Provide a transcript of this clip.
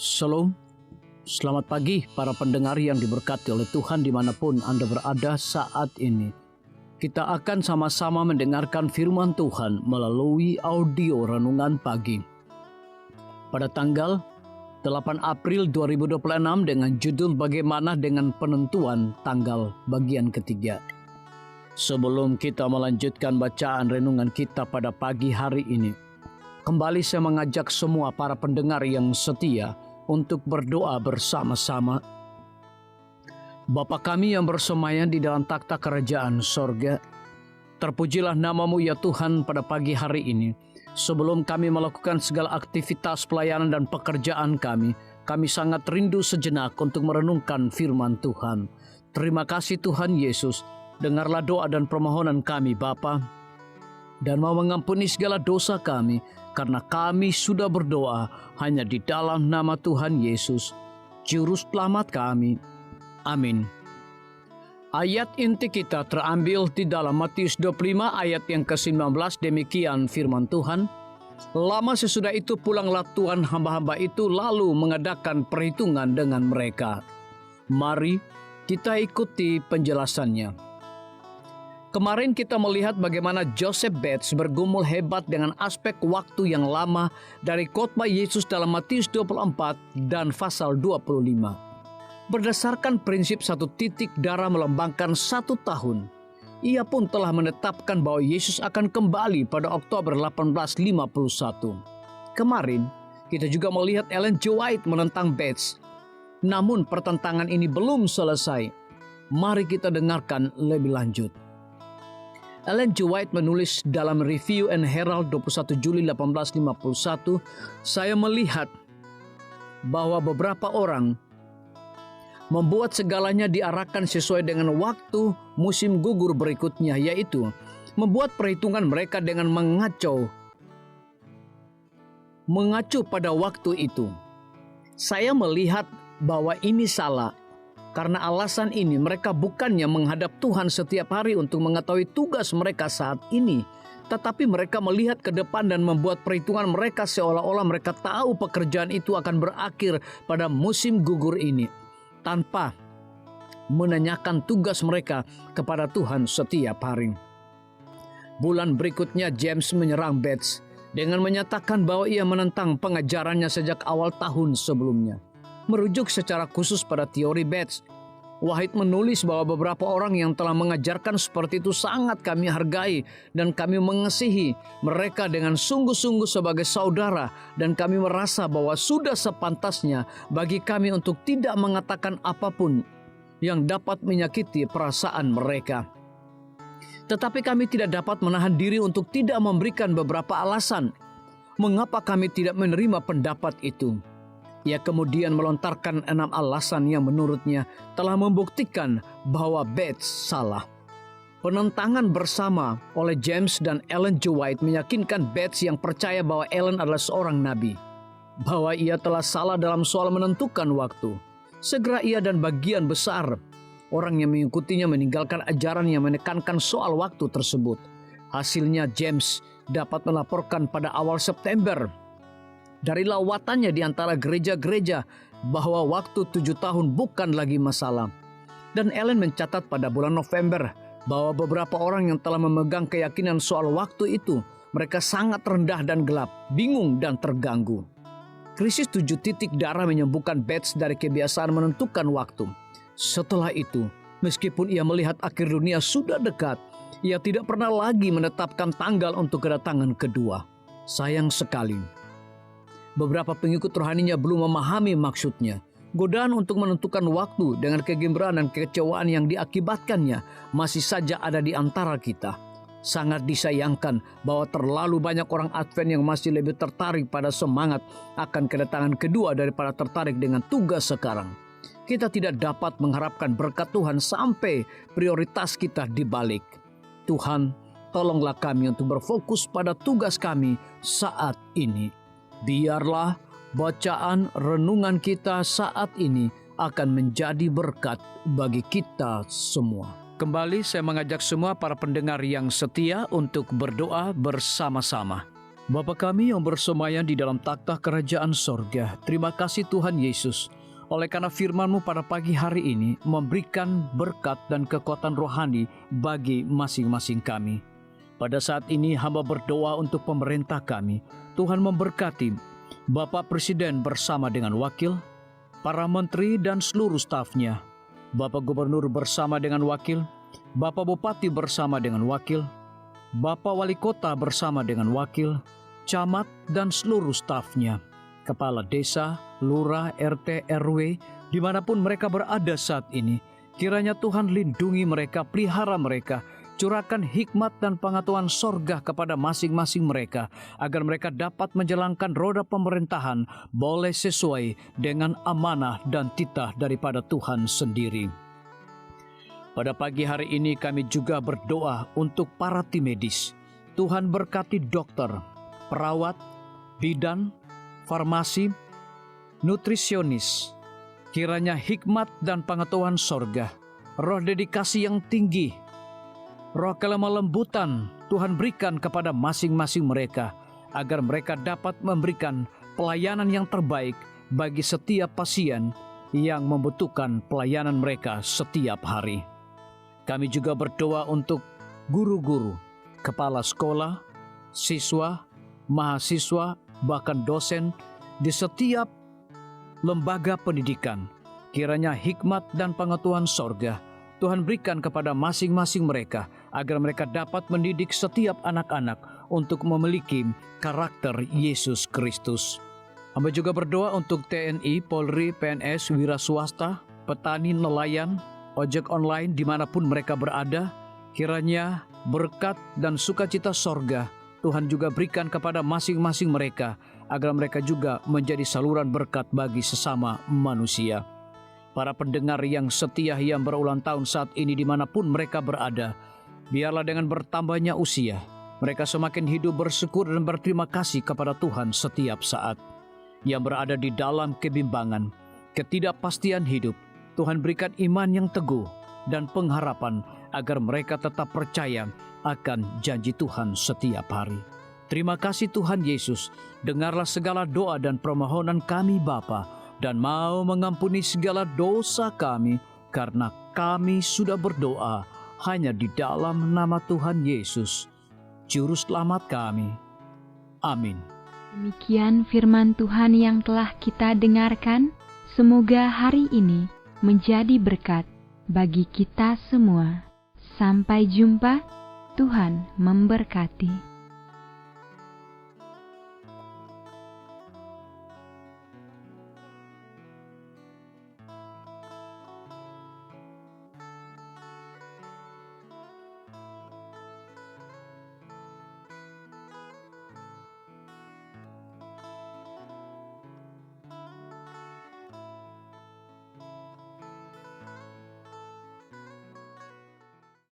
Shalom, selamat pagi para pendengar yang diberkati oleh Tuhan dimanapun Anda berada saat ini. Kita akan sama-sama mendengarkan firman Tuhan melalui audio renungan pagi. Pada tanggal 8 April 2026 dengan judul Bagaimana dengan Penentuan Tanggal bagian ketiga. Sebelum kita melanjutkan bacaan renungan kita pada pagi hari ini, kembali saya mengajak semua para pendengar yang setia untuk berdoa bersama-sama. Bapa kami yang bersemayam di dalam takhta kerajaan sorga, terpujilah namamu ya Tuhan pada pagi hari ini. Sebelum kami melakukan segala aktivitas pelayanan dan pekerjaan kami sangat rindu sejenak untuk merenungkan firman Tuhan. Terima kasih Tuhan Yesus, dengarlah doa dan permohonan kami Bapa, dan mau mengampuni segala dosa kami, karena kami sudah berdoa hanya di dalam nama Tuhan Yesus, Juru Selamat kami. Amin. Ayat inti kita terambil di dalam Matius 25 ayat yang ke-19, demikian firman Tuhan. Lama sesudah itu pulanglah Tuhan hamba-hamba itu lalu mengadakan perhitungan dengan mereka. Mari kita ikuti penjelasannya. Kemarin kita melihat bagaimana Joseph Bates bergumul hebat dengan aspek waktu yang lama dari khotbah Yesus dalam Matius 24 dan pasal 25. Berdasarkan prinsip satu titik darah melambangkan 1 tahun, ia pun telah menetapkan bahwa Yesus akan kembali pada Oktober 1851. Kemarin kita juga melihat Ellen G. White menentang Bates. Namun pertentangan ini belum selesai. Mari kita dengarkan lebih lanjut. Ellen G. White menulis dalam Review and Herald 21 Juli 1851, saya melihat bahwa beberapa orang membuat segalanya diarahkan sesuai dengan waktu musim gugur berikutnya, yaitu membuat perhitungan mereka dengan mengacu pada waktu itu. Saya melihat bahwa ini salah. Karena alasan ini mereka bukannya menghadap Tuhan setiap hari untuk mengetahui tugas mereka saat ini, tetapi mereka melihat ke depan dan membuat perhitungan mereka seolah-olah mereka tahu pekerjaan itu akan berakhir pada musim gugur ini, tanpa menanyakan tugas mereka kepada Tuhan setiap hari. Bulan berikutnya James menyerang Bates dengan menyatakan bahwa ia menentang pengajarannya sejak awal tahun sebelumnya. Merujuk secara khusus pada teori Bates, White menulis bahwa beberapa orang yang telah mengajarkan seperti itu sangat kami hargai dan kami mengasihi mereka dengan sungguh-sungguh sebagai saudara, dan kami merasa bahwa sudah sepantasnya bagi kami untuk tidak mengatakan apapun yang dapat menyakiti perasaan mereka. Tetapi kami tidak dapat menahan diri untuk tidak memberikan beberapa alasan mengapa kami tidak menerima pendapat itu. Ia kemudian melontarkan 6 alasan yang menurutnya telah membuktikan bahwa Bates salah. Penentangan bersama oleh James dan Ellen G. White meyakinkan Bates yang percaya bahwa Ellen adalah seorang nabi, bahwa ia telah salah dalam soal menentukan waktu. Segera ia dan bagian besar orang yang mengikutinya meninggalkan ajaran yang menekankan soal waktu tersebut. Hasilnya James dapat melaporkan pada awal September dari lawatannya di antara gereja-gereja bahwa waktu 7 tahun bukan lagi masalah. Dan Ellen mencatat pada bulan November bahwa beberapa orang yang telah memegang keyakinan soal waktu itu, mereka sangat rendah dan gelap, bingung dan terganggu. Krisis 7 titik darah menyembuhkan Bates dari kebiasaan menentukan waktu. Setelah itu, meskipun ia melihat akhir dunia sudah dekat, ia tidak pernah lagi menetapkan tanggal untuk kedatangan kedua. Sayang sekali, beberapa pengikut rohaninya belum memahami maksudnya. Godaan untuk menentukan waktu dengan kegembiraan dan kekecewaan yang diakibatkannya masih saja ada di antara kita. Sangat disayangkan bahwa terlalu banyak orang Advent yang masih lebih tertarik pada semangat akan kedatangan kedua daripada tertarik dengan tugas sekarang. Kita tidak dapat mengharapkan berkat Tuhan sampai prioritas kita dibalik. Tuhan, tolonglah kami untuk berfokus pada tugas kami saat ini. Biarlah bacaan renungan kita saat ini akan menjadi berkat bagi kita semua. Kembali saya mengajak semua para pendengar yang setia untuk berdoa bersama-sama. Bapa kami yang bersemayam di dalam takhta kerajaan sorga, terima kasih Tuhan Yesus, oleh karena firman-Mu pada pagi hari ini memberikan berkat dan kekuatan rohani bagi masing-masing kami. Pada saat ini hamba berdoa untuk pemerintah kami. Tuhan memberkati Bapak Presiden bersama dengan wakil, para menteri dan seluruh stafnya, Bapak Gubernur bersama dengan wakil, Bapak Bupati bersama dengan wakil, Bapak Wali Kota bersama dengan wakil, camat dan seluruh stafnya, kepala desa, lurah, RT, RW, dimanapun mereka berada saat ini. Kiranya Tuhan lindungi mereka, pelihara mereka, curahkan hikmat dan pengetahuan sorga kepada masing-masing mereka, agar mereka dapat menjalankan roda pemerintahan boleh sesuai dengan amanah dan titah daripada Tuhan sendiri. Pada pagi hari ini kami juga berdoa untuk para tim medis. Tuhan berkati dokter, perawat, bidan, farmasi, nutrisionis. Kiranya hikmat dan pengetahuan sorga, roh dedikasi yang tinggi, roh kelemah lembutan Tuhan berikan kepada masing-masing mereka, agar mereka dapat memberikan pelayanan yang terbaik bagi setiap pasien yang membutuhkan pelayanan mereka setiap hari. Kami juga berdoa untuk guru-guru, kepala sekolah, siswa, mahasiswa, bahkan dosen di setiap lembaga pendidikan. Kiranya hikmat dan pengetahuan sorga Tuhan berikan kepada masing-masing mereka, agar mereka dapat mendidik setiap anak-anak untuk memiliki karakter Yesus Kristus. Hamba juga berdoa untuk TNI, Polri, PNS, wira swasta, petani, nelayan, ojek online dimanapun mereka berada. Kiranya berkat dan sukacita sorga Tuhan juga berikan kepada masing-masing mereka, agar mereka juga menjadi saluran berkat bagi sesama manusia. Para pendengar yang setia yang berulang tahun saat ini dimanapun mereka berada, biarlah dengan bertambahnya usia, mereka semakin hidup bersyukur dan berterima kasih kepada Tuhan setiap saat. Yang berada di dalam kebimbangan, ketidakpastian hidup, Tuhan berikan iman yang teguh dan pengharapan, agar mereka tetap percaya akan janji Tuhan setiap hari. Terima kasih Tuhan Yesus, dengarlah segala doa dan permohonan kami Bapa, dan mau mengampuni segala dosa kami, karena kami sudah berdoa hanya di dalam nama Tuhan Yesus, Juru Selamat kami. Amin. Demikian firman Tuhan yang telah kita dengarkan. Semoga hari ini menjadi berkat bagi kita semua. Sampai jumpa, Tuhan memberkati.